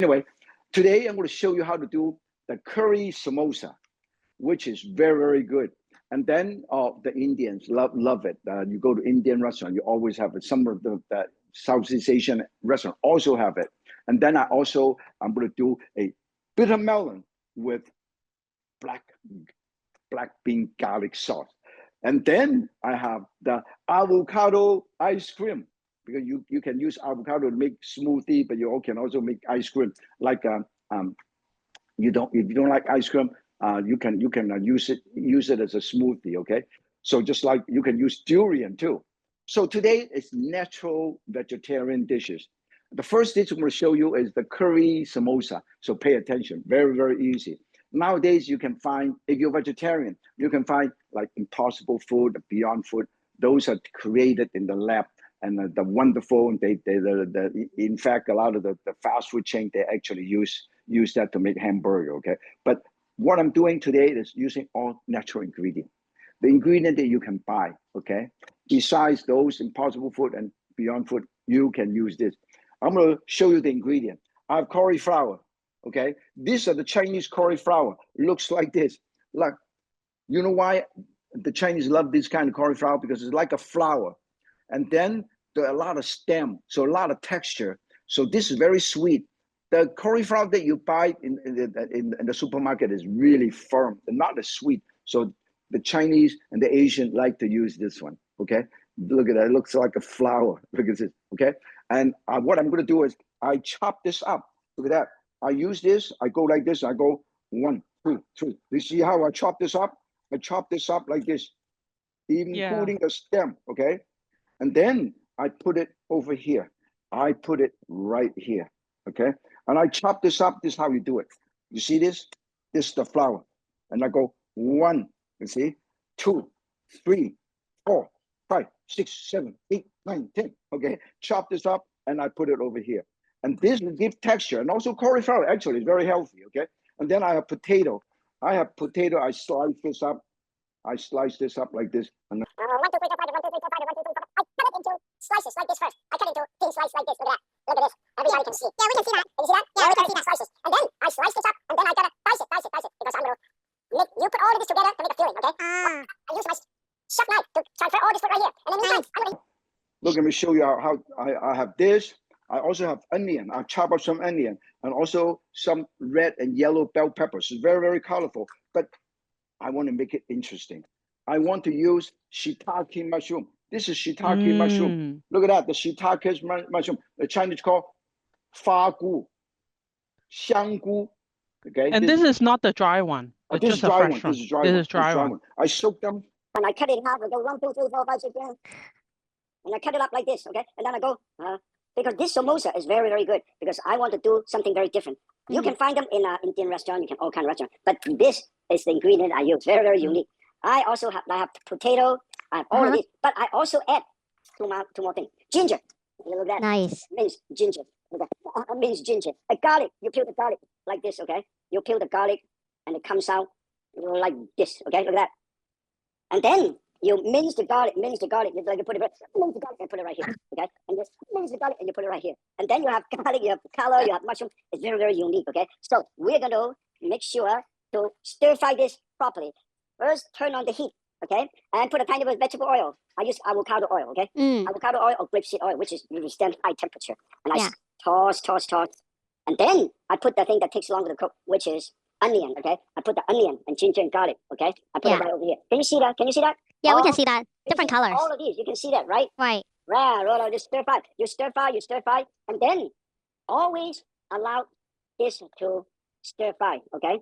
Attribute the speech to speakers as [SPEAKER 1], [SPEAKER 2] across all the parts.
[SPEAKER 1] Anyway, today I'm going to show you how to do the curry samosa, which is very good. And then the Indians love it. You go to Indian restaurant, you always have it. Some of the Southeast Asian restaurant also have it. And then I'm going to do a bitter melon with black bean garlic sauce. And then I have the avocado ice cream, because you can use avocado to make smoothie, but you can also make ice cream. Like if you don't like ice cream, you can use it as a smoothie. Okay, so just like you can use durian too. So today is natural vegetarian dishes. The first dish I'm going to show you is the curry samosa. So pay attention. Very easy. Nowadays you can find, if you're vegetarian, you can find like Impossible Food, Beyond Food. Those are created in the lab. And the wonderful, in fact, a lot of the fast food chain, they actually use that to make hamburger, okay? But what I'm doing today is using all natural ingredients. The ingredient that you can buy, okay? Besides those Impossible Food and Beyond Food, you can use this. I'm gonna show you the ingredient. I have cauliflower, okay? These are the Chinese cauliflower. Looks like this. Like, you know why the Chinese love this kind of cauliflower? Because it's like a flower. And then there are a lot of stem, so a lot of texture. So this is very sweet. The cauliflower that you buy in the supermarket is really firm and not as sweet. So the Chinese and the Asian like to use this one, okay? Look at that, it looks like a flower. Look at this, okay? And what I'm gonna do is I chop this up. Look at that. I use this, I go like this, I go 1, 2, 3. You see how I chop this up? I chop this up like this, including the stem, okay? And then I put it over here. I put it right here, okay? And I chop this up. This is how you do it. You see this? This is the flour. And I go 1, you see, 2, 3, 4, 5, 6, 7, 8, 9, 10. Okay, chop this up and I put it over here. And this will give texture. And also cauliflower actually is very healthy, okay? And then I have potato. I slice this up. I slice this up like this. And
[SPEAKER 2] slices like this first. I cut into thin slices like this. Look at that. Look at this. Everybody can see. Yeah, we can see that. Can you see that? Yeah, we can see that. Slices. And then I slice this up, and then I gotta dice it. Because I'm gonna make, you put all of this together to make a filling, okay? I use my chef knife to transfer all this food right here. And then I'm gonna...
[SPEAKER 1] Look, let me show you how I have this. I also have onion. I chop up some onion and also some red and yellow bell peppers. It's very colorful, but I want to make it interesting. I want to use shiitake mushroom. This is shiitake mushroom. Look at that, the shiitake mushroom. The Chinese call fa gu, xiang gu. Okay.
[SPEAKER 3] And this is not the dry one.
[SPEAKER 1] It's just a fresh one. This is dry one. I soak them.
[SPEAKER 2] And I cut it in half. I go 1, 2, 3, 4, 5, 6, 7. And I cut it up like this, okay? And then I go, because this samosa is very good, because I want to do something very different. You can find them in an Indian restaurant, you can all kind of restaurant, but this is the ingredient I use, very unique. I also have potato, I have all of these, but I also add two more things. Ginger, look at that.
[SPEAKER 4] Nice.
[SPEAKER 2] Minced ginger, look at that. Minced ginger. A garlic, you peel the garlic like this, okay? You peel the garlic and it comes out like this, okay? Look at that. And then you mince the garlic, like you put it, mince the garlic and put it right here, okay? And just mince the garlic and you put it right here. And then you have garlic, you have color, you have mushroom. It's very unique, okay? So we're going to make sure to stir fry this properly. First, turn on the heat, okay? And put a tiny bit of vegetable oil. I use avocado oil, okay? Avocado oil or grapeseed oil, which is withstand high temperature. And I toss. And then I put the thing that takes longer to cook, which is onion, okay? I put the onion and ginger and garlic, okay? I put it right over here. Can you see that?
[SPEAKER 4] Yeah, we can see that. Different colors.
[SPEAKER 2] All of these, you can see that, right?
[SPEAKER 4] Right.
[SPEAKER 2] Right, just stir fry. You stir fry, and then always allow this to stir fry, okay?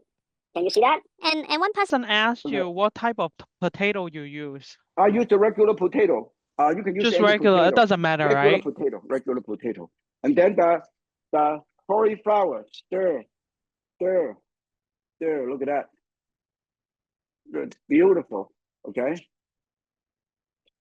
[SPEAKER 2] Can you see that?
[SPEAKER 4] And one person
[SPEAKER 3] asked you what type of potato you use.
[SPEAKER 1] I use the regular potato. You can use
[SPEAKER 3] just regular.
[SPEAKER 1] potato.
[SPEAKER 3] It doesn't matter, right?
[SPEAKER 1] Regular potato. And then the cauliflower, stir. Look at that. Good, beautiful. Okay.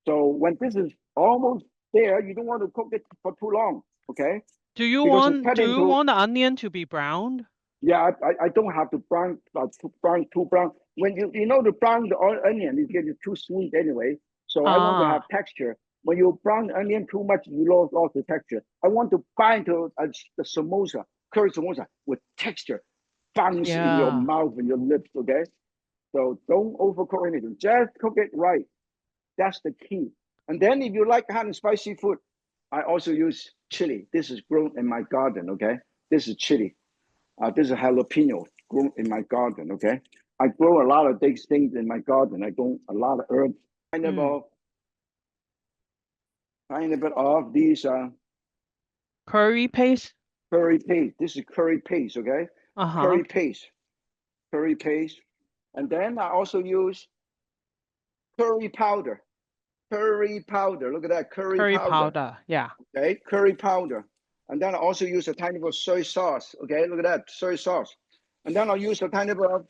[SPEAKER 1] So when this is almost there, you don't want to cook it for too long. Okay.
[SPEAKER 3] Do you want the onion to be browned?
[SPEAKER 1] Yeah, I don't have to brown too brown. When you know the brown the onion, it gets too sweet anyway. So I want to have texture. When you brown the onion too much, you lost the texture. I want to bind to the samosa curry samosa with texture, bounce in your
[SPEAKER 3] Yeah.
[SPEAKER 1] mouth and your lips, okay? So don't overcook anything. Just cook it right. That's the key. And then if you like hot and spicy food, I also use chili. This is grown in my garden, okay? This is chili. This is jalapeno grown in my garden, okay? I grow a lot of these things in my garden. I grow a lot of herbs. Kind of of these
[SPEAKER 3] Curry paste?
[SPEAKER 1] curry paste. This is curry paste, okay?
[SPEAKER 3] Uh-huh.
[SPEAKER 1] Curry paste. Curry paste. And then I also use curry powder. Curry powder. Look at that.
[SPEAKER 3] Curry powder. Yeah.
[SPEAKER 1] Okay, curry powder. And then I also use a tiny bit of soy sauce. Okay, look at that, soy sauce. And then I'll use a tiny bit of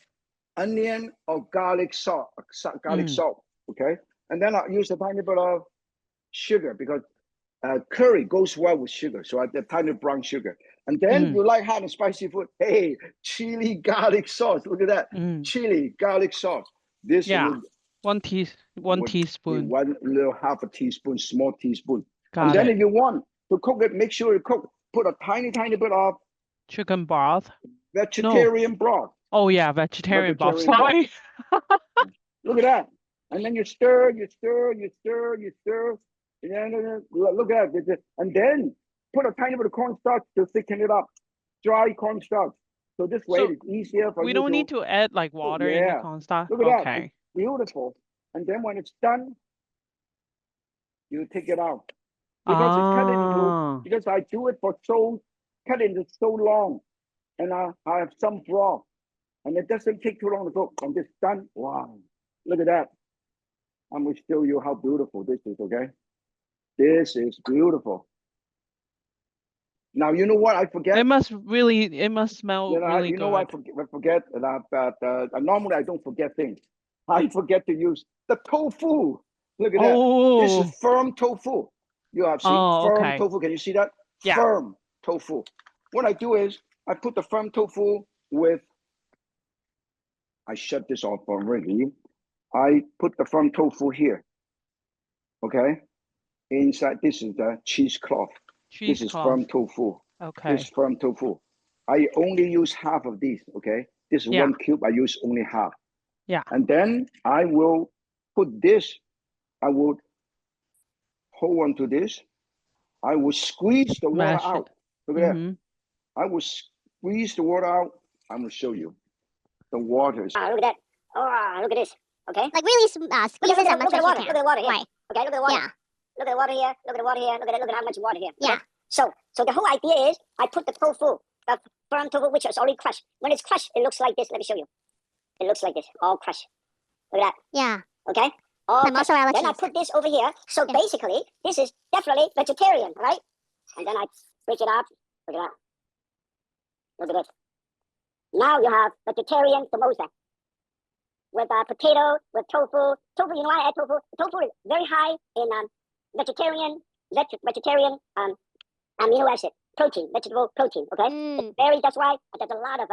[SPEAKER 1] onion or garlic salt, okay? And then I'll use a tiny bit of sugar because curry goes well with sugar. So I add a tiny brown sugar. And then you like hot and spicy food. Hey, chili garlic sauce. Look at that. Chili garlic sauce. This
[SPEAKER 3] Yeah. One
[SPEAKER 1] would
[SPEAKER 3] teaspoon.
[SPEAKER 1] one little half a teaspoon, small teaspoon.
[SPEAKER 3] Got
[SPEAKER 1] and then
[SPEAKER 3] it.
[SPEAKER 1] if you want to cook it, make sure you cook. Put a tiny bit of
[SPEAKER 3] Chicken broth.
[SPEAKER 1] vegetarian broth.
[SPEAKER 3] Oh yeah, vegetarian broth.
[SPEAKER 1] Vegetarian broth.
[SPEAKER 3] Sorry.
[SPEAKER 1] Look at that. And then you stir. And look at it. And then put a tiny bit of cornstarch to thicken it up. Dry cornstarch. So this way
[SPEAKER 3] So
[SPEAKER 1] it's easier for you
[SPEAKER 3] we don't need to add like water in the
[SPEAKER 1] yeah.
[SPEAKER 3] cornstarch.
[SPEAKER 1] Look at that.
[SPEAKER 3] Okay.
[SPEAKER 1] It's beautiful. And then when it's done, you take it out. Because it's cut into, because I do it for cut into so long. And I have some broth. And it doesn't take too long to cook. I'm just done. Wow. Look at that. I'm going to show you how beautiful this is, okay? This is beautiful. Now, you know what I forget?
[SPEAKER 3] It must smell really
[SPEAKER 1] you know
[SPEAKER 3] good.
[SPEAKER 1] I forget that normally I don't forget things. I forget to use the tofu. Look at that. This is firm tofu. You have seen firm tofu. Can you see that?
[SPEAKER 3] Yeah.
[SPEAKER 1] Firm tofu. What I do is I put the firm tofu with, I shut this off already. I put the firm tofu here. Okay. Inside, this is the cheesecloth. This is firm tofu.
[SPEAKER 3] Okay.
[SPEAKER 1] This is firm tofu. I only use half of these. Okay. This is 1 cube. I use only half.
[SPEAKER 3] Yeah.
[SPEAKER 1] And then I will put this. I would hold on to this. I will squeeze the water out. Look at that. I will squeeze the water out. I'm going to show you. The water is.
[SPEAKER 2] Look at that. Oh, look at this. Okay.
[SPEAKER 4] Like really squeeze it as much as you
[SPEAKER 2] Look
[SPEAKER 4] can.
[SPEAKER 2] at the water here.
[SPEAKER 4] Right.
[SPEAKER 2] Okay, look at the water.
[SPEAKER 4] Yeah.
[SPEAKER 2] Look at the water here. Look at the water here. Look at how much water here.
[SPEAKER 4] Yeah.
[SPEAKER 2] Okay? So the whole idea is I put the tofu, the firm tofu, which is already crushed. When it's crushed, it looks like this. Let me show you. It looks like this, all crushed. Look at that.
[SPEAKER 4] Yeah.
[SPEAKER 2] Okay. All
[SPEAKER 4] The mozzarella
[SPEAKER 2] then I
[SPEAKER 4] cheese.
[SPEAKER 2] put this over here. So basically, this is definitely vegetarian, right? And then I break it up. Look at that. Look at this. Now you have vegetarian samosa with potato, with tofu. Tofu, you know why I add tofu? Tofu is very high in vegetarian amino acid, protein, vegetable protein. Okay, that's why there's a lot of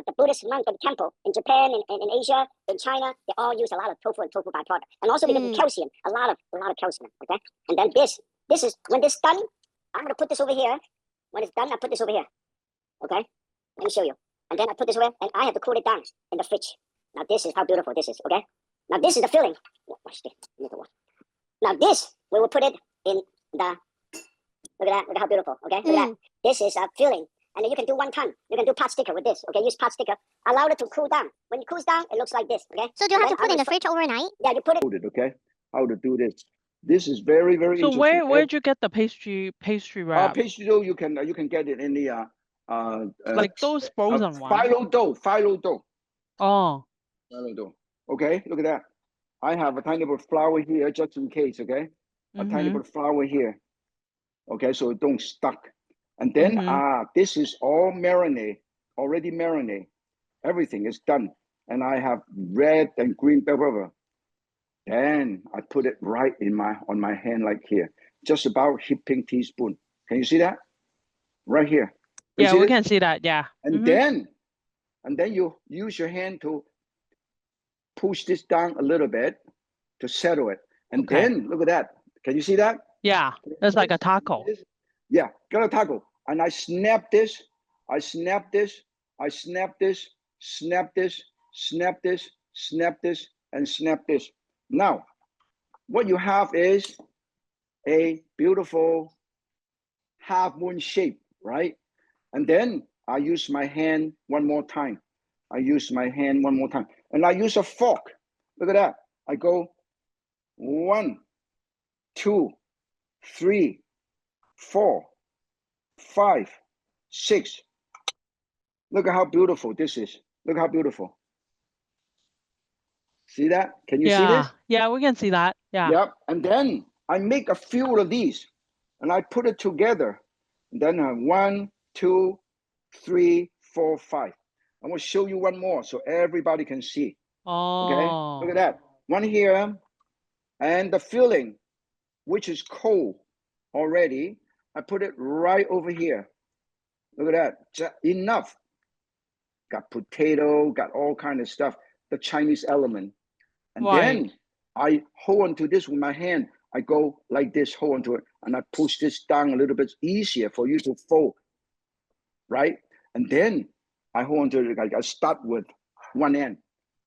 [SPEAKER 2] the Buddhist monk in the temple in Japan, in Asia, in China. They all use a lot of tofu and tofu byproduct, and also because of calcium, a lot of calcium. Okay, and then this is when this done. I'm gonna put this over here. When it's done, I put this over here. Okay, let me show you. And then I put this away, and I have to cool it down in the fridge. Now this is how beautiful this is. Okay, now this is the filling. Watch this. Now this we will put it in the. Look at that. Look at how beautiful. Okay, look at that. This is a filling, and then you can do 1 ton. You can do pot sticker with this. Okay, use pot sticker. Allow it to cool down. When it cools down, it looks like this. Okay.
[SPEAKER 4] So do you have to put it in the fridge overnight?
[SPEAKER 2] Yeah, you put it.
[SPEAKER 1] Okay, how to do this? This is very interesting.
[SPEAKER 3] So where'd you get the pastry wrap?
[SPEAKER 1] Pastry dough you can get it in the
[SPEAKER 3] like those frozen ones.
[SPEAKER 1] phyllo dough.
[SPEAKER 3] Oh.
[SPEAKER 1] Phyllo dough. Okay, look at that. I have a tiny bit of flour here just in case. Okay, a tiny bit of flour here. Okay, so it don't stuck. And then this is all marinade, already marinade. Everything is done, and I have red and green pepper. Then I put it right on my hand like here, just about heaping teaspoon. Can you see that? Right here.
[SPEAKER 3] Yeah, we can see that. Yeah.
[SPEAKER 1] And then you use your hand to push this down a little bit to settle it. And then look at that. Can you see that?
[SPEAKER 3] Yeah, it's like a taco.
[SPEAKER 1] Yeah, got a taco. And I snap this I snap this, I snap this, snap this, snap this, snap this, and snap this. Now, what you have is a beautiful half moon shape, right? And then I use my hand one more time. I use my hand one more time. And I use a fork. Look at that. I go 1, 2, 3, 4, 5, 6. Look at how beautiful this is. Look how beautiful. See that? Can you see this?
[SPEAKER 3] Yeah, we can see that. Yeah.
[SPEAKER 1] Yep. And then I make a few of these and I put it together. And then 1, 2, 3, 4, 5. I'm going to show you one more so everybody can see.
[SPEAKER 3] Oh.
[SPEAKER 1] Okay. Look at that. One here. And the filling, which is cold already, I put it right over here. Look at that. Just enough. Got potato, got all kind of stuff. The Chinese element. And then I hold on to this with my hand. I go like this, hold on to it, and I push this down a little bit. It's easier for you to fold, right? And then I hold on to it. I start with one end.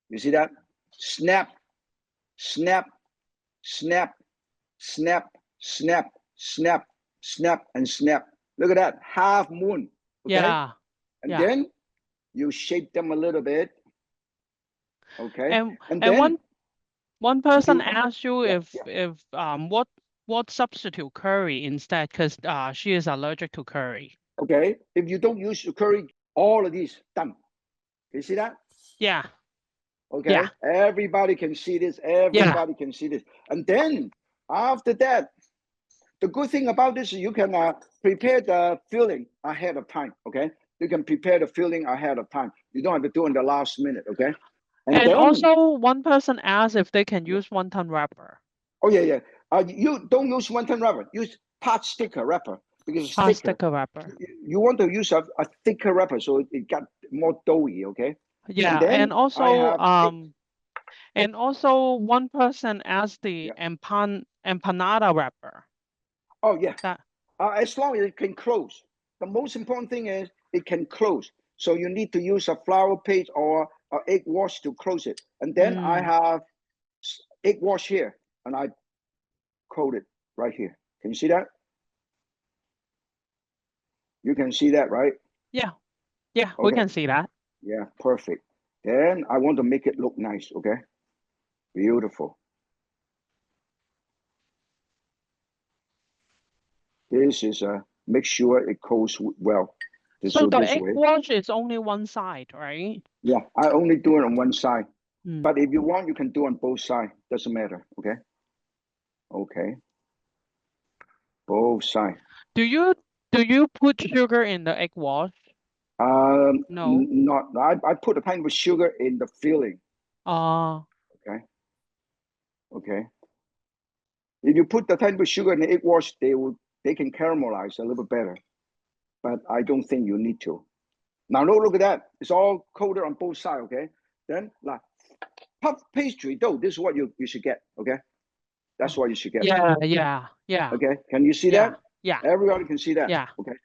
[SPEAKER 1] You see that? Snap, snap, snap, snap, snap, snap, snap, and snap. Look at that, half moon. Okay?
[SPEAKER 3] Yeah.
[SPEAKER 1] And then you shape them a little bit. Okay.
[SPEAKER 3] And
[SPEAKER 1] then
[SPEAKER 3] one person asked you if what substitute curry instead, because she is allergic to curry.
[SPEAKER 1] Okay. If you don't use curry, all of these done. You see that?
[SPEAKER 3] Yeah.
[SPEAKER 1] Okay.
[SPEAKER 3] Yeah.
[SPEAKER 1] Everybody can see this. Everybody can see this. And then after that, the good thing about this is you can prepare the filling ahead of time. Okay. You can prepare the filling ahead of time. You don't have to do it in the last minute. Okay.
[SPEAKER 3] And
[SPEAKER 1] then,
[SPEAKER 3] also, one person asked if they can use wonton wrapper.
[SPEAKER 1] Oh yeah. You don't use wonton wrapper. Use pot sticker wrapper because it's
[SPEAKER 3] Pot
[SPEAKER 1] thicker.
[SPEAKER 3] sticker wrapper.
[SPEAKER 1] You want to use a thicker wrapper so it got more doughy. Okay.
[SPEAKER 3] Yeah, and also one person asked the empanada wrapper.
[SPEAKER 1] Oh yeah. As long as it can close. The most important thing is it can close. So you need to use a flour paste or an egg wash to close it. And then I have egg wash here, and I coat it right here. Can you see that? You can see that, right?
[SPEAKER 3] Yeah. Yeah, we can see that.
[SPEAKER 1] Yeah, perfect. Then I want to make it look nice, okay? Beautiful. This is make sure it goes well.
[SPEAKER 3] So the egg wash is only one side, right?
[SPEAKER 1] Yeah, I only do it on one side. But if you want, you can do on both sides. Doesn't matter, okay? Okay. Both sides.
[SPEAKER 3] Do you put sugar in the egg wash?
[SPEAKER 1] No.
[SPEAKER 3] Not.
[SPEAKER 1] I put a kind of sugar in the filling. Okay. Okay. If you put the type of sugar in the egg wash, they can caramelize a little better. But I don't think you need to. Now look at that. It's all coated on both sides, okay? Then like puff pastry dough. This is what you should get, okay? That's what you should get.
[SPEAKER 3] Yeah.
[SPEAKER 1] Okay. Can you see that?
[SPEAKER 3] Yeah.
[SPEAKER 1] Everybody can see that.
[SPEAKER 3] Yeah.
[SPEAKER 1] Okay.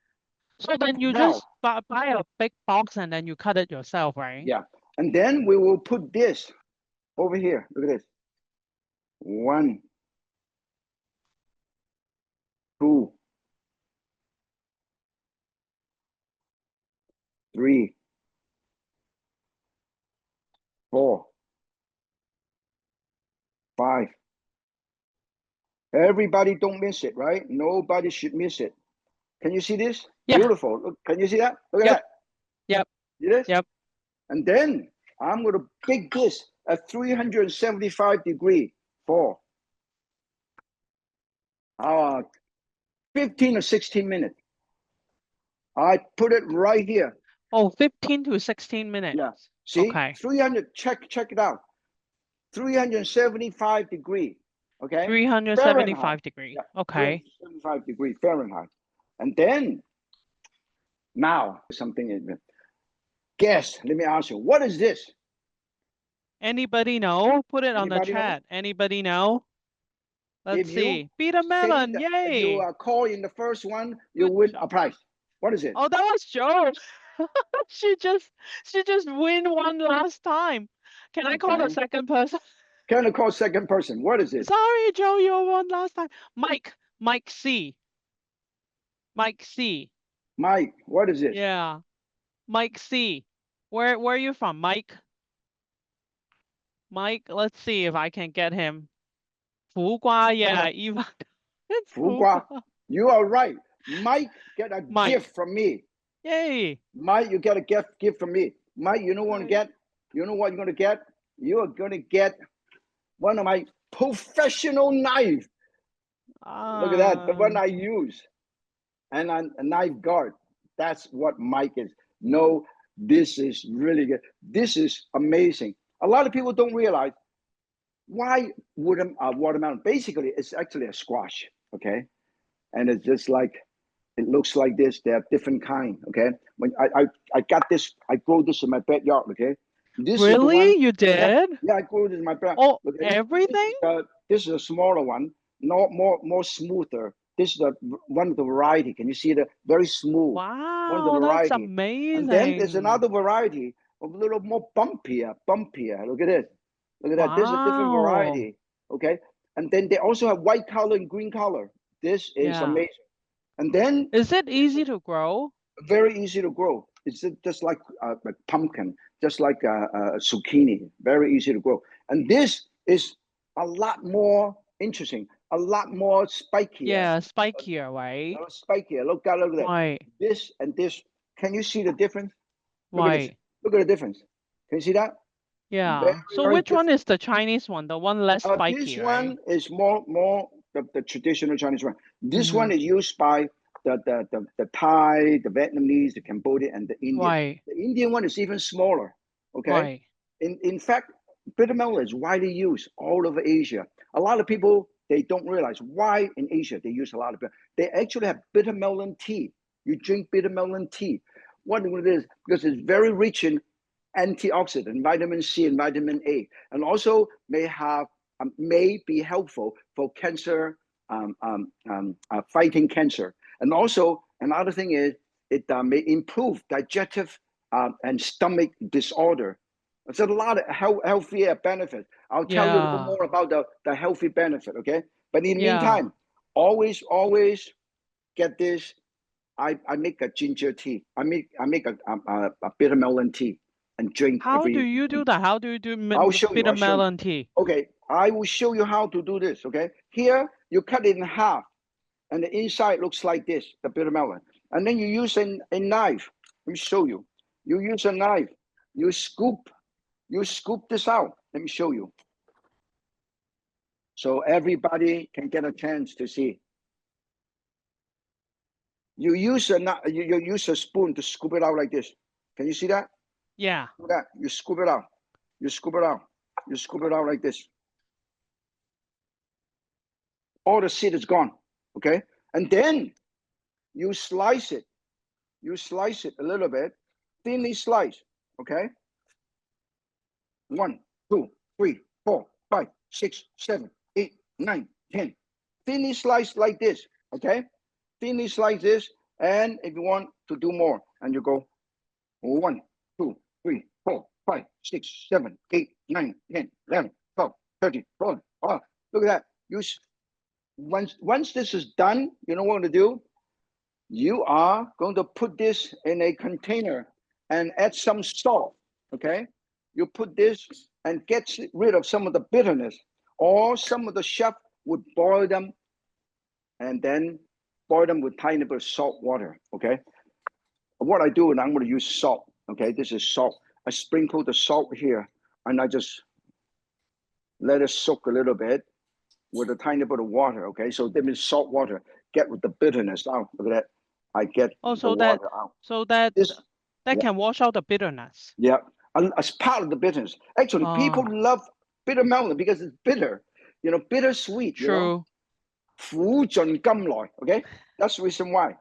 [SPEAKER 3] So then you just buy a big box and then you cut it yourself, right?
[SPEAKER 1] Yeah. And then we will put this over here. Look at this. 1, 2, 3, 4, 5. Everybody don't miss it, right? Nobody should miss it. Can you see this?
[SPEAKER 3] Yeah.
[SPEAKER 1] Beautiful. Look, can you see that? Look at that.
[SPEAKER 3] Yep.
[SPEAKER 1] See this?
[SPEAKER 3] Yep.
[SPEAKER 1] And then I'm going to bake this at 375 degrees for 15 or 16 minutes. I put it right here.
[SPEAKER 3] Oh, 15 to 16 minutes.
[SPEAKER 1] Yeah. See?
[SPEAKER 3] Okay.
[SPEAKER 1] 300, check it out. 375 degrees. Okay.
[SPEAKER 3] 375 degrees.
[SPEAKER 1] Yeah,
[SPEAKER 3] Okay.
[SPEAKER 1] 375 degrees Fahrenheit. And then now something. Guess, let me ask you, what is this?
[SPEAKER 3] Anybody know? Put it on the
[SPEAKER 1] Anybody know?
[SPEAKER 3] chat. Anybody know? Let's
[SPEAKER 1] If you
[SPEAKER 3] see. Beat a melon.
[SPEAKER 1] If
[SPEAKER 3] Yay.
[SPEAKER 1] you call in the first one, you win a prize. What is it?
[SPEAKER 3] Oh, that was Joe. She just win one last time. Can I call the
[SPEAKER 1] Okay.
[SPEAKER 3] second person?
[SPEAKER 1] Can I call second person? What is it?
[SPEAKER 3] Sorry, Joe, you won last time. Mike C. Mike C.
[SPEAKER 1] Mike, what is it?
[SPEAKER 3] Yeah. Mike C. Where are you from, Mike? Mike, let's see if I can get him. 苦瓜, yeah, Eva. It's
[SPEAKER 1] 苦瓜. You are right. Mike, get a
[SPEAKER 3] Mike.
[SPEAKER 1] gift from me.
[SPEAKER 3] Yay.
[SPEAKER 1] Mike, you get a gift from me. Mike, you know what
[SPEAKER 3] Right.
[SPEAKER 1] you know what you're gonna get? You are gonna get one of my professional knife. Look at that, the one I use. And a knife guard. That's what Mike is. No, this is really good. This is amazing. A lot of people don't realize why watermelon. Basically, it's actually a squash, okay? And it's just like, it looks like this. They have different kind, okay? When I got this, I grow this in my backyard, okay? This is the one.
[SPEAKER 3] Really? You did?
[SPEAKER 1] Yeah, I grew this in my backyard.
[SPEAKER 3] Oh,
[SPEAKER 1] Okay?
[SPEAKER 3] everything?
[SPEAKER 1] This is a smaller one, more smoother. This is one of the variety. Can you see the very smooth? One of the
[SPEAKER 3] Wow, that's
[SPEAKER 1] variety.
[SPEAKER 3] amazing.
[SPEAKER 1] And then there's another variety of a little more bumpier. Look at this. Look at that. There's a different
[SPEAKER 3] Wow.
[SPEAKER 1] variety. Okay. And then they also have white color and green color. This is
[SPEAKER 3] Yeah.
[SPEAKER 1] amazing. And then
[SPEAKER 3] Is it easy to grow?
[SPEAKER 1] very easy to grow. It's just like a pumpkin, just like a zucchini. Very easy to grow. And this is a lot more interesting, a lot more spikier.
[SPEAKER 3] Yeah, spikier, right?
[SPEAKER 1] Spikier. Look at that.
[SPEAKER 3] Right.
[SPEAKER 1] This and this. Can you see the difference? Look at this.
[SPEAKER 3] Right.
[SPEAKER 1] Look at the difference. Can you see that?
[SPEAKER 3] Yeah.
[SPEAKER 1] Very,
[SPEAKER 3] So
[SPEAKER 1] very
[SPEAKER 3] which one is the Chinese one? The one less spiky,
[SPEAKER 1] This
[SPEAKER 3] right?
[SPEAKER 1] one is more the traditional Chinese one. This one
[SPEAKER 3] Mhm.
[SPEAKER 1] is used by the Thai, the Vietnamese, the Cambodian, and the Indian.
[SPEAKER 3] Right.
[SPEAKER 1] The Indian one is even smaller. Okay.
[SPEAKER 3] Right.
[SPEAKER 1] In fact, bitter melon is widely used all over Asia. A lot of people they don't realize why in Asia they use a lot of bitter. They actually have bitter melon tea. You drink bitter melon tea. What it is, because it's very rich in antioxidant, vitamin C and vitamin A, and also may be helpful for cancer, fighting cancer. And also another thing is it may improve digestive and stomach disorder. It's a lot of healthier benefits. I'll tell you a little more about the healthy benefit, okay? But in the meantime, always get this. I make a ginger tea. I make a bitter melon tea and drink.
[SPEAKER 3] How do you do that? How do you do
[SPEAKER 1] I'll show you.
[SPEAKER 3] bitter melon tea?
[SPEAKER 1] Okay, I will show you how to do this. Okay, here you cut it in half, and the inside looks like this, the bitter melon. And then you use a knife. Let me show you. You use a knife. You scoop this out. Let me show you. So everybody can get a chance to see. You use a spoon to scoop it out like this. Can you see that?
[SPEAKER 3] Yeah.
[SPEAKER 1] Do that. You scoop it out. You scoop it out. You scoop it out like this. All the seed is gone. Okay. And then you slice it. You slice it a little bit, thinly slice. Okay. 1, 2, 3, 4, 5, 6, 7, 8, 9, 10. Thinly sliced like this. Okay. Thinly slice this, and if you want to do more, and you go 1, 2, 3, 4, 5, 6, 7, 8, 9, 10, 11, 12, 13, 14. Oh, look at that. Once this is done, you know what to do? You are going to put this in a container and add some salt. Okay, you put this and get rid of some of the bitterness, or some of the chef would boil them and then boil them with tiny bit of salt water. Okay, what I do, and I'm going to use salt. Okay, this is salt. I sprinkle the salt here, and I just let it soak a little bit with a tiny bit of water. Okay, so that means salt water get with the bitterness out. Look at that. I get the water out.
[SPEAKER 3] So that can wash out the bitterness.
[SPEAKER 1] Yeah, as part of the bitterness. Actually, people love bitter melon because it's bitter. You know, bittersweet.
[SPEAKER 3] True.
[SPEAKER 1] You know? 苦盡甘來, okay? That's the reason why.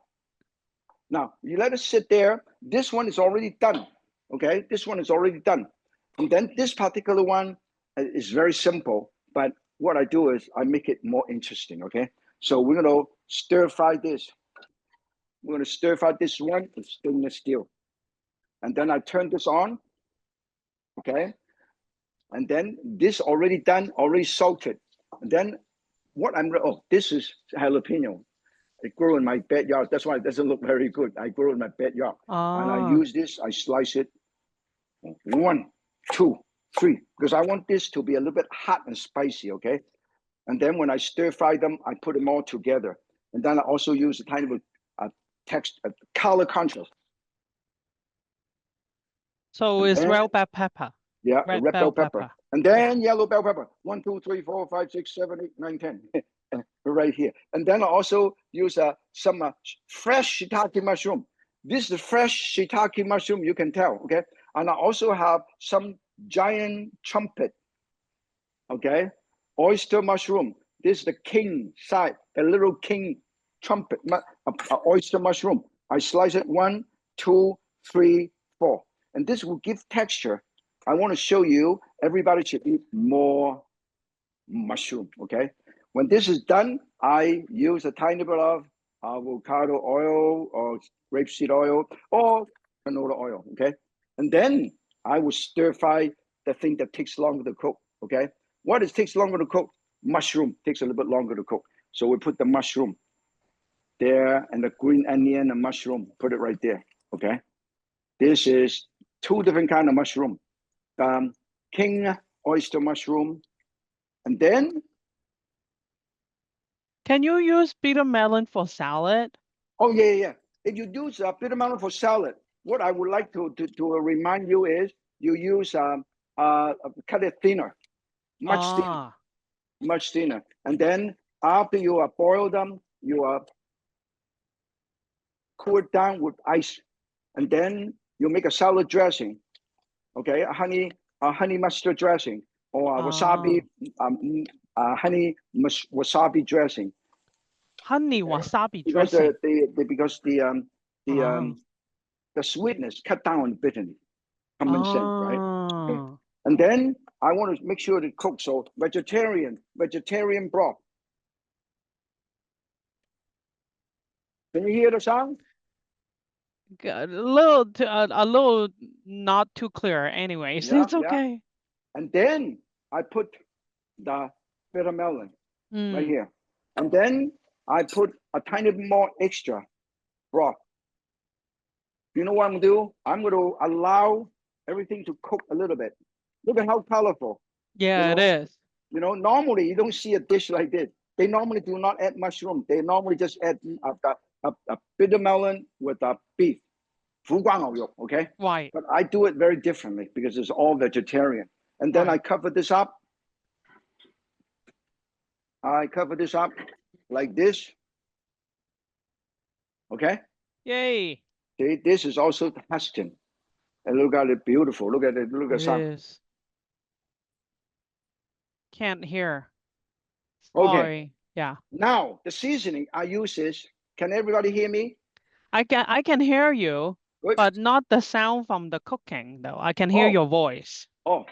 [SPEAKER 1] Now, you let it sit there. This one is already done, okay? This one is already done. And then this particular one is very simple, but what I do is I make it more interesting, okay? So we're going to stir fry this. We're going to stir fry this one with stainless steel. and then I turn this on, okay? And then this already done, already salted. And then what this is jalapeno. It grew in my backyard. That's why it doesn't look very good. I grew in my backyard. And I use this, I slice it. 1, 2, 3, because I want this to be a little bit hot and spicy, okay? And then when I stir fry them, I put them all together. And then I also use a tiny bit of color contrast.
[SPEAKER 3] So it's red bell pepper.
[SPEAKER 1] Yeah, red bell pepper. And then yellow bell pepper. 1, 2, 3, 4, 5, 6, 7, 8, 9, 10. Right here. And then I also use some fresh shiitake mushroom. This is fresh shiitake mushroom, you can tell, okay? And I also have some giant trumpet, okay? Oyster mushroom. This is the king side, a little king trumpet, oyster mushroom. I slice it 1, 2, 3, 4. And this will give texture. I want to show you, everybody should eat more mushroom, okay? When this is done, I use a tiny bit of avocado oil or rapeseed oil or canola oil, okay? And then I will stir fry the thing that takes longer to cook, okay? What takes longer to cook? Mushroom takes a little bit longer to cook. So we put the mushroom there and the green onion and mushroom, put it right there, okay? This is 2 different kinds of mushroom. King oyster mushroom. And then
[SPEAKER 3] can you use bitter melon for salad?
[SPEAKER 1] Oh, yeah. If you use bitter melon for salad, what I would like to remind you is you use cut it thinner, much thinner. And then after you boil them, you cool it down with ice. And then you make a salad dressing, okay? A honey mustard dressing or wasabi, honey wasabi dressing.
[SPEAKER 3] Honey wasabi
[SPEAKER 1] because
[SPEAKER 3] dressing.
[SPEAKER 1] The sweetness cut down on the bitterness. Common sense, right? Okay. And then I want to make sure to cook. So vegetarian broth. Can you hear the sound?
[SPEAKER 3] A little not too clear. Anyways, it's okay.
[SPEAKER 1] Yeah. And then I put the bitter melon right here, and then I put a tiny bit more extra broth. You know what I'm going to do? I'm going to allow everything to cook a little bit. Look at how colorful.
[SPEAKER 3] Yeah, it is.
[SPEAKER 1] You know, normally you don't see a dish like this. They normally do not add mushroom. They normally just add a bitter melon with a beef. Okay?
[SPEAKER 3] Right.
[SPEAKER 1] But I do it very differently because it's all vegetarian. And then I cover this up. I cover this up like this. Okay?
[SPEAKER 3] Yay.
[SPEAKER 1] See, this is also Tuscan. And look at it, beautiful. Look at it. Look at it.
[SPEAKER 3] Is. Can't hear.
[SPEAKER 1] Okay.
[SPEAKER 3] Sorry. Yeah.
[SPEAKER 1] Now the seasoning I use is. Can everybody hear me?
[SPEAKER 3] I can hear you,
[SPEAKER 1] Good.
[SPEAKER 3] but not the sound from the cooking though. I can hear your voice.
[SPEAKER 1] Oh,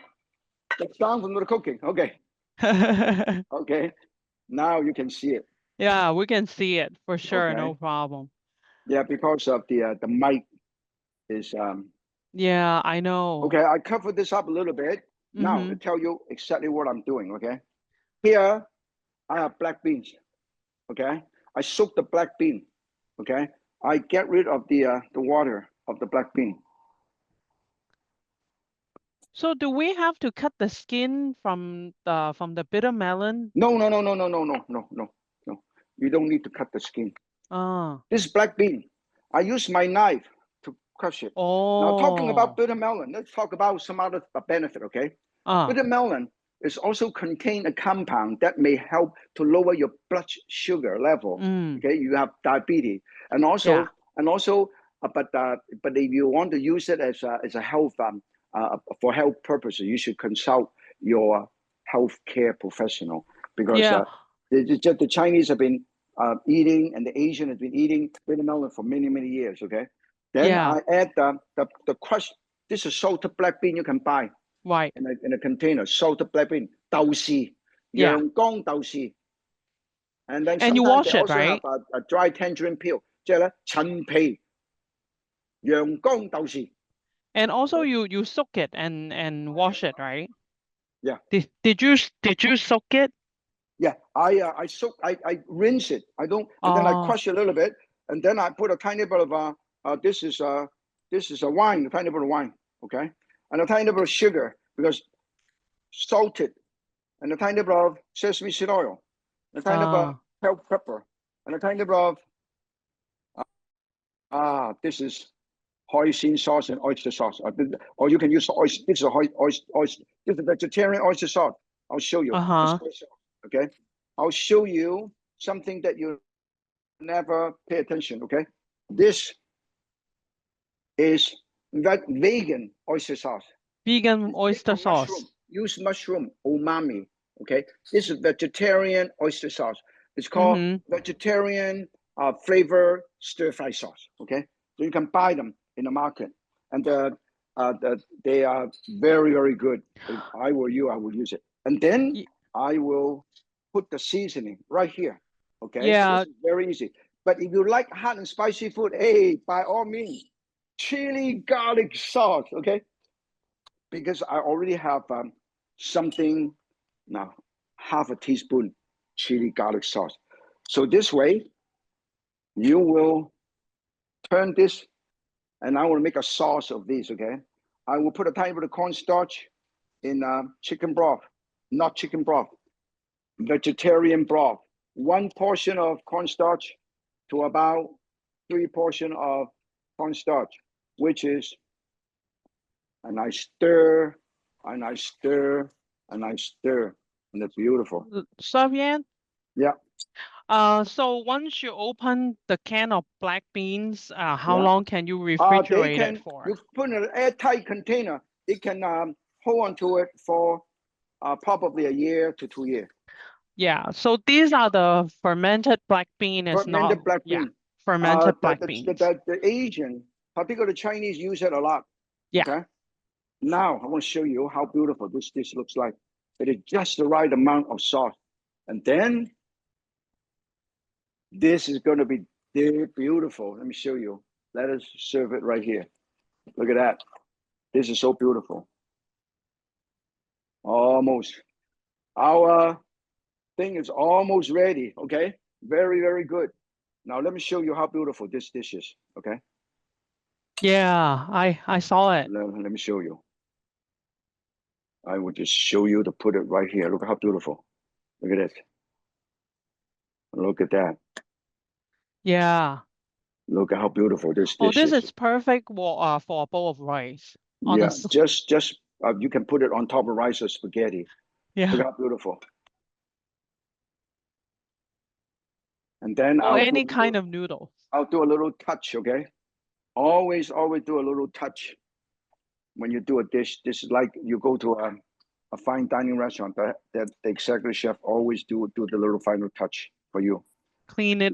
[SPEAKER 1] the sound from the cooking. Okay. Okay. Now you can see it.
[SPEAKER 3] Yeah, we can see it for sure.
[SPEAKER 1] Okay.
[SPEAKER 3] No problem.
[SPEAKER 1] Yeah, because of the mic is
[SPEAKER 3] Yeah, I know.
[SPEAKER 1] Okay, I covered this up a little bit. Now to tell you exactly what I'm doing, okay? Here I have black beans. Okay? I soak the black bean. Okay? I get rid of the water of the black bean.
[SPEAKER 3] So do we have to cut the skin from the bitter melon?
[SPEAKER 1] No. You don't need to cut the skin. This black bean, I use my knife to crush it. Now talking about bitter melon, let's talk about some other benefit, okay? Bitter melon is also contain a compound that may help to lower your blood sugar level. Okay, you have diabetes, and also, but if you want to use it as a health for health purposes, you should consult your healthcare professional because the Chinese have been eating and the Asian has been eating bitter melon for many years. Okay, then I add the crushed. This is salted black bean you can buy.
[SPEAKER 3] Right.
[SPEAKER 1] In a container, salted black bean, 豆豉, 陽光豆豉. And then
[SPEAKER 3] you
[SPEAKER 1] sometimes
[SPEAKER 3] wash
[SPEAKER 1] they
[SPEAKER 3] it,
[SPEAKER 1] also
[SPEAKER 3] right?
[SPEAKER 1] have a dry tangerine peel. 即係咧陳皮，陽光豆豉.
[SPEAKER 3] And also you soak it and wash it, right?
[SPEAKER 1] Yeah.
[SPEAKER 3] Did you soak it?
[SPEAKER 1] Yeah, I rinse it. I don't, and then I crush a little bit, and then I put a tiny bit of this is a wine, a tiny bit of wine, okay, and a tiny bit of sugar because salted, and a tiny bit of sesame seed oil, a tiny bit of bell pepper, and a tiny bit of this is hoisin sauce and oyster sauce, or you can use oyster. This is a oyster. This is a vegetarian oyster sauce. I'll show you. Okay, I'll show you something that you never pay attention. Okay, this is vegan oyster sauce.
[SPEAKER 3] Vegan oyster sauce.
[SPEAKER 1] Mushroom. Use mushroom umami. Okay, this is vegetarian oyster sauce. It's called vegetarian flavor stir fry sauce. Okay, so you can buy them in the market, and they are very, very good. If I were you, I would use it, and then I will put the seasoning right here. Okay,
[SPEAKER 3] yeah,
[SPEAKER 1] this is very easy. But if you like hot and spicy food, hey, by all means, chili garlic sauce. Okay, because I already have something now, half a teaspoon chili garlic sauce. So this way, you will turn this, and I will make a sauce of this. Okay, I will put a tiny bit of cornstarch in chicken broth, not chicken broth, vegetarian broth. 1 portion of cornstarch to about 3 portions of cornstarch, which is, and I stir, and I stir, and I stir, and it's beautiful.
[SPEAKER 3] Chef Yan?
[SPEAKER 1] Yeah.
[SPEAKER 3] So once you open the can of black beans, how
[SPEAKER 1] Yeah.
[SPEAKER 3] long can you refrigerate it for?
[SPEAKER 1] You put in an airtight container. It can hold on to it for probably a year to 2 years.
[SPEAKER 3] Yeah, so these are the fermented black bean. It's
[SPEAKER 1] Fermented
[SPEAKER 3] not,
[SPEAKER 1] black
[SPEAKER 3] yeah,
[SPEAKER 1] bean.
[SPEAKER 3] fermented black beans.
[SPEAKER 1] The Asian, particularly the Chinese, use it a lot.
[SPEAKER 3] Yeah.
[SPEAKER 1] Okay. Now I want to show you how beautiful this dish looks like. It is just the right amount of sauce, and then this is going to be beautiful. Let me show you. Let us serve it right here. Look at that. This is so beautiful. Almost. Our thing is almost ready. Okay. Very, very good. Now let me show you how beautiful this dish is. Okay.
[SPEAKER 3] Yeah, I saw it.
[SPEAKER 1] Let me show you. I will just show you to put it right here. Look how beautiful. Look at it. Look at that.
[SPEAKER 3] Yeah.
[SPEAKER 1] Look at how beautiful this dish
[SPEAKER 3] this is perfect for a bowl of rice.
[SPEAKER 1] Yeah, just you can put it on top of rice or spaghetti.
[SPEAKER 3] Yeah.
[SPEAKER 1] Look how beautiful. And then
[SPEAKER 3] or any kind of noodle.
[SPEAKER 1] I'll do a little touch, okay? Always do a little touch when you do a dish. This is like you go to a fine dining restaurant that the executive chef always do the little final touch for you.
[SPEAKER 3] Clean it.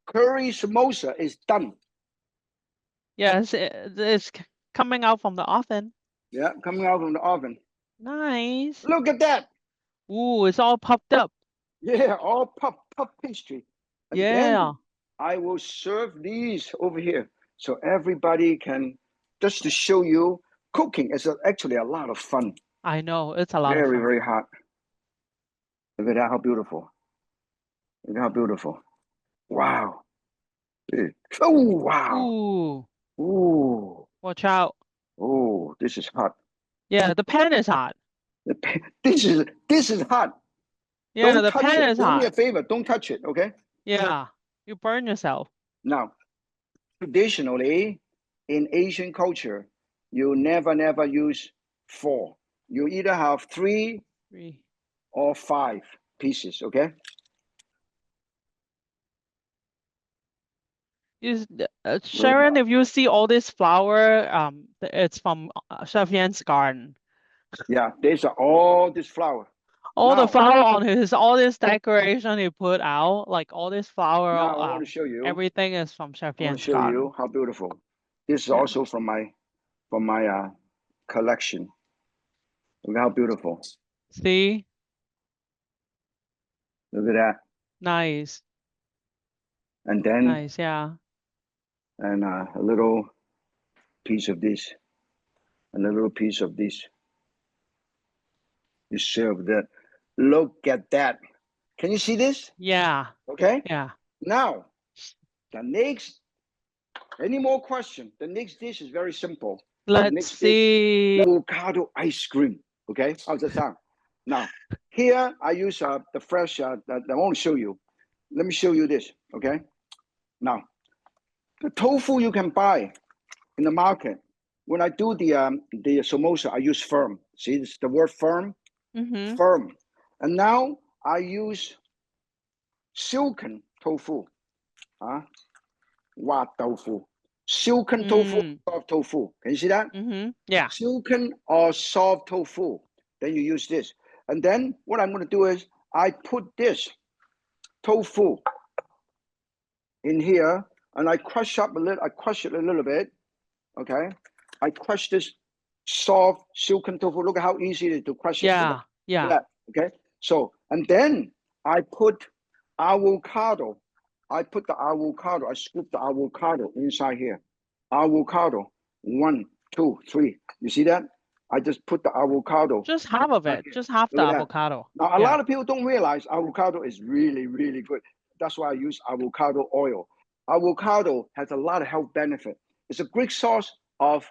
[SPEAKER 1] Curry samosa is done.
[SPEAKER 3] Yes, it's coming out from the oven.
[SPEAKER 1] Yeah, coming out from the oven.
[SPEAKER 3] Nice.
[SPEAKER 1] Look at that.
[SPEAKER 3] Ooh, it's all popped up.
[SPEAKER 1] Yeah, all puff pastry. And
[SPEAKER 3] yeah.
[SPEAKER 1] Then I will serve these over here so everybody can, just to show you, cooking is actually a lot of fun.
[SPEAKER 3] I know, it's a lot of fun.
[SPEAKER 1] Very, very hot. Look at that, how beautiful. Look at how beautiful. Wow. Oh, wow.
[SPEAKER 3] Ooh.
[SPEAKER 1] Ooh.
[SPEAKER 3] Watch out.
[SPEAKER 1] Oh, this is hot.
[SPEAKER 3] Yeah, the pan is hot.
[SPEAKER 1] This is hot.
[SPEAKER 3] Yeah,
[SPEAKER 1] don't
[SPEAKER 3] the
[SPEAKER 1] touch
[SPEAKER 3] pan
[SPEAKER 1] it.
[SPEAKER 3] is
[SPEAKER 1] Do
[SPEAKER 3] hot.
[SPEAKER 1] me a favor, don't touch it, okay?
[SPEAKER 3] Yeah, you burn yourself.
[SPEAKER 1] Now, traditionally, in Asian culture, you never use 4. You either have 3 or 5 pieces, okay?
[SPEAKER 3] Sharon, if you see all this flour, it's from Chef Yan's garden.
[SPEAKER 1] Yeah, these are all this flour.
[SPEAKER 3] All the flour on all this decoration he put out, like all this flour.
[SPEAKER 1] Now I want to show you.
[SPEAKER 3] Everything is from Chef Yan's garden.
[SPEAKER 1] I want to show you how beautiful. This is also from my collection. Look how beautiful.
[SPEAKER 3] See?
[SPEAKER 1] Look at that.
[SPEAKER 3] Nice.
[SPEAKER 1] And then
[SPEAKER 3] nice, yeah.
[SPEAKER 1] And a little piece of this and a little piece of this. You serve that. Look at that. Can you see this?
[SPEAKER 3] Yeah.
[SPEAKER 1] Okay.
[SPEAKER 3] Yeah.
[SPEAKER 1] Now, the next, any more question? The next dish is very simple.
[SPEAKER 3] Let's see.
[SPEAKER 1] Avocado ice cream. Okay. How's that sound? Now, here I use the fresh, I want to show you. Let me show you this. Okay. Now, the tofu you can buy in the market. When I do the samosa, I use firm. See, this is the word firm.
[SPEAKER 3] Mm-hmm.
[SPEAKER 1] Firm. And now I use silken tofu. What tofu? Silken tofu, soft tofu. Can you see that?
[SPEAKER 3] Mm-hmm. Yeah.
[SPEAKER 1] Silken or soft tofu. Then you use this. And then what I'm going to do is I put this tofu in here and I crush up a little. I crush it a little bit. Okay. I crush this soft silken tofu. Look at how easy it is to crush it.
[SPEAKER 3] Yeah. Yeah.
[SPEAKER 1] Okay. So, and then I put avocado. I put the avocado. I scoop the avocado inside here. Avocado. 1, 2, 3. You see that? I just put the avocado.
[SPEAKER 3] Just half of it. Just half the avocado.
[SPEAKER 1] Now, a lot of people don't realize avocado is really, really good. That's why I use avocado oil. Avocado has a lot of health benefit. It's a Greek source of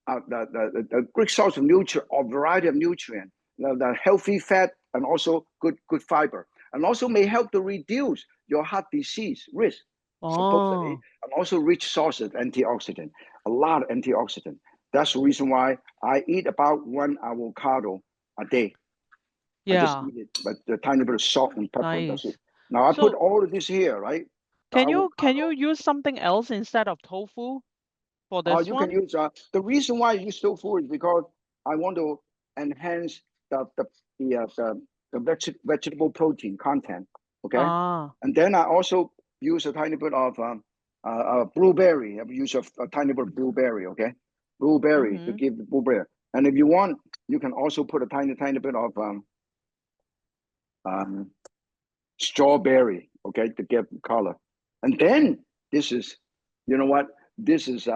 [SPEAKER 1] the Greek source of nutrient, or variety of nutrient, the healthy fat and also good fiber, and also may help to reduce your heart disease risk, supposedly, and also rich source of antioxidant, a lot of antioxidant. That's the reason why I eat about 1 avocado a day. I just eat it, but a tiny bit of salt and pepper.
[SPEAKER 3] Nice.
[SPEAKER 1] That's it. Now I put all of this here, right?
[SPEAKER 3] Can you use something else instead of tofu for this
[SPEAKER 1] you
[SPEAKER 3] one?
[SPEAKER 1] can use the reason why I use tofu is because I want to enhance the vegetable protein content. Okay. And then I also use a tiny bit of blueberry. I use a tiny bit of blueberry. Okay, blueberry to give the blueberry. And if you want, you can also put a tiny bit of strawberry. Okay, to give color. And then this is, you know what? This is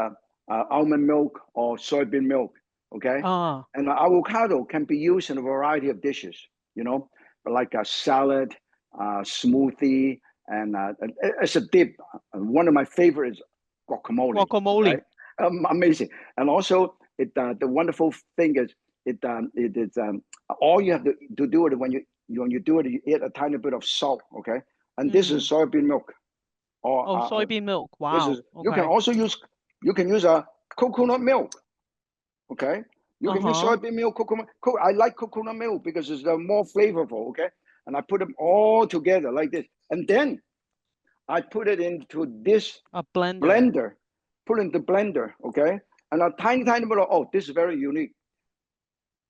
[SPEAKER 1] almond milk or soybean milk. Okay. And avocado can be used in a variety of dishes. You know, like a salad, smoothie, and it's a dip. One of my favorites, guacamole.
[SPEAKER 3] Guacamole.
[SPEAKER 1] Right? Amazing. And also, the wonderful thing is, all you have to do it when you do it, you add a tiny bit of salt. Okay. And this is soybean milk. Or
[SPEAKER 3] soybean milk. Wow.
[SPEAKER 1] This is, you can also use coconut milk. Okay. You can use soybean milk, coconut. I like coconut milk because it's more flavorful. Okay. And I put them all together like this. And then I put it into this blender. Put it in the blender. Okay. And a tiny bit of, this is very unique.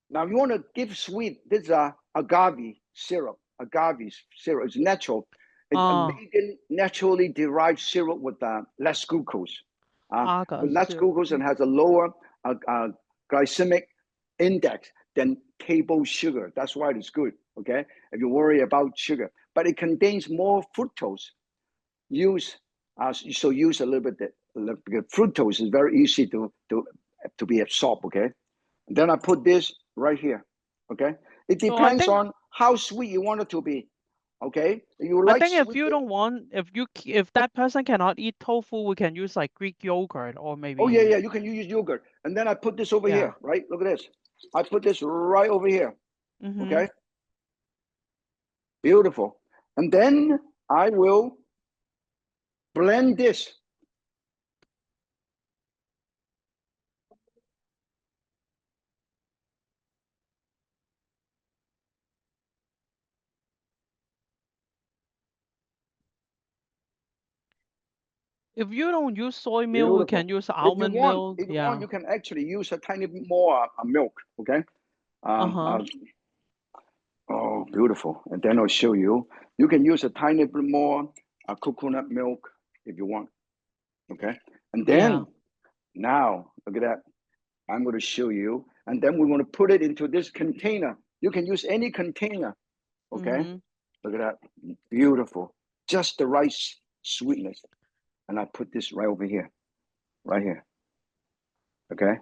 [SPEAKER 1] Now you want to give sweet, this is agave syrup. Agave syrup is natural. It's a vegan, naturally derived syrup with less glucose. Less glucose and has a lower glycemic index than table sugar. That's why it's good. Okay, if you worry about sugar, but it contains more fructose. Use a little bit. Fructose is very easy to be absorbed. Okay, and then I put this right here. Okay, it depends on how sweet you want it to be. Okay,
[SPEAKER 3] I think if you don't want, if that person cannot eat tofu, we can use like Greek yogurt or maybe.
[SPEAKER 1] Oh yeah, you can use yogurt. And then I put this over here, right? Look at this. I put this right over here. Okay. Beautiful. And then I will blend this.
[SPEAKER 3] If you don't use soy milk, we can use almond milk.
[SPEAKER 1] If you want, you can actually use a tiny bit more milk. Okay. Oh, beautiful. And then I'll show you. You can use a tiny bit more coconut milk if you want. Okay. And then now, look at that. I'm going to show you. And then we're going to put it into this container. You can use any container. Okay. Look at that. Beautiful. Just the right sweetness. And I put this right over here. Right here. Okay.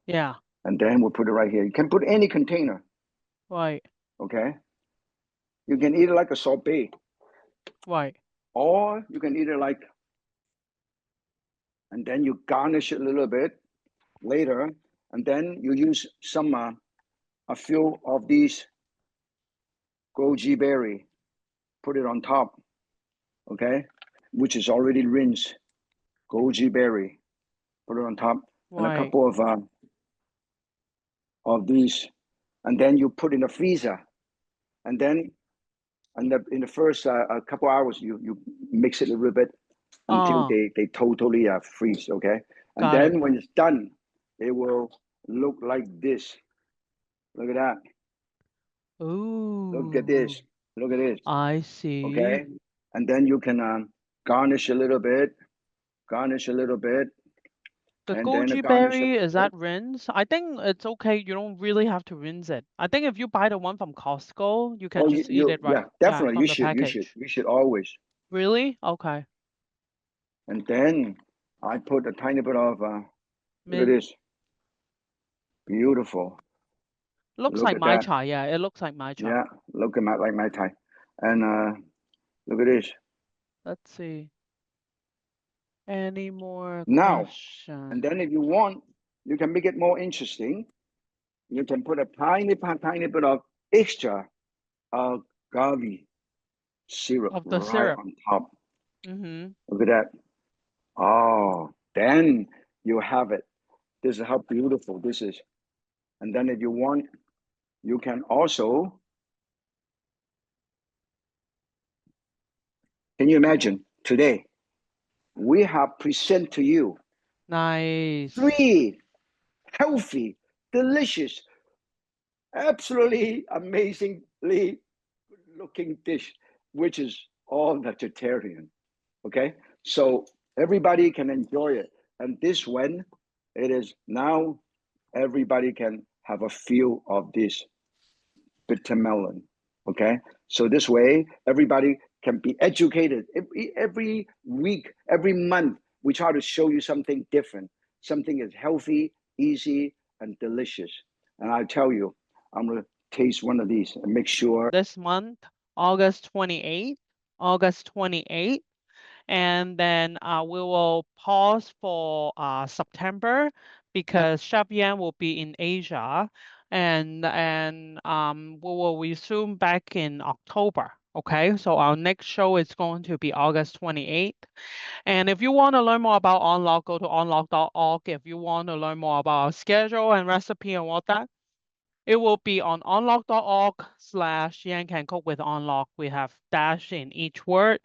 [SPEAKER 3] Yeah.
[SPEAKER 1] And then we'll put it right here. You can put any container.
[SPEAKER 3] Right.
[SPEAKER 1] Okay. You can eat it like a sorbet.
[SPEAKER 3] Right.
[SPEAKER 1] Or you can eat it like, and then you garnish it a little bit later. And then you use some, a few of these goji berry, put it on top. Okay. Which is already rinsed. Goji berry, put it on top. And a
[SPEAKER 3] Right.
[SPEAKER 1] couple of these. And then you put in the freezer. And then in the first a couple hours, you mix it a little bit until
[SPEAKER 3] Oh,
[SPEAKER 1] they totally freeze, okay? And
[SPEAKER 3] got it.
[SPEAKER 1] then when it's done, it will look like this. Look at that. Look at
[SPEAKER 3] Ooh,
[SPEAKER 1] this. Look at this,
[SPEAKER 3] I see.
[SPEAKER 1] okay? And then you can garnish a little bit, garnish a little bit,
[SPEAKER 3] The
[SPEAKER 1] and then
[SPEAKER 3] goji
[SPEAKER 1] garnish a
[SPEAKER 3] berry, is
[SPEAKER 1] little bit.
[SPEAKER 3] that rinse? I think it's okay. You don't really have to rinse it. I think if you buy the one from Costco, you can
[SPEAKER 1] Oh,
[SPEAKER 3] just eat it right,
[SPEAKER 1] yeah, definitely.
[SPEAKER 3] from
[SPEAKER 1] You
[SPEAKER 3] the
[SPEAKER 1] should,
[SPEAKER 3] package.
[SPEAKER 1] you should always.
[SPEAKER 3] Really? Okay.
[SPEAKER 1] And then I put a tiny bit of, look at
[SPEAKER 3] Mint.
[SPEAKER 1] this. Beautiful.
[SPEAKER 3] Looks
[SPEAKER 1] Look
[SPEAKER 3] like
[SPEAKER 1] at
[SPEAKER 3] my
[SPEAKER 1] that.
[SPEAKER 3] chai. Yeah, it looks like my chai.
[SPEAKER 1] Yeah, look at like my Thai. And look at this.
[SPEAKER 3] Let's see. Any more
[SPEAKER 1] Now,
[SPEAKER 3] questions?
[SPEAKER 1] and then if you want, you can make it more interesting. You can put a tiny bit of extra agave syrup
[SPEAKER 3] Of the
[SPEAKER 1] right
[SPEAKER 3] syrup.
[SPEAKER 1] on top.
[SPEAKER 3] Mm-hmm.
[SPEAKER 1] Look at that. Oh, then you have it. This is how beautiful this is. And then if you want, you can also, can you imagine today, we have present to you
[SPEAKER 3] Nice.
[SPEAKER 1] 3 healthy, delicious, absolutely amazingly looking dish, which is all vegetarian. Okay, so everybody can enjoy it. And this one, it is now everybody can have a feel of this bitter melon. Okay, so this way everybody can be educated. Every week, every month, we try to show you something different. Something is healthy, easy, and delicious. And I tell you, I'm gonna taste one of these and make sure.
[SPEAKER 3] This month, August 28th, August 28th. And then we will pause for September because Chef Yan will be in Asia, and we will resume back in October. Okay, so our next show is going to be August 28th. And if you want to learn more about On Lok, go to onlok.org. If you want to learn more about our schedule and recipe and all that, it will be on onlok.org/Yan Can Cook with On Lok. We have dash in each word.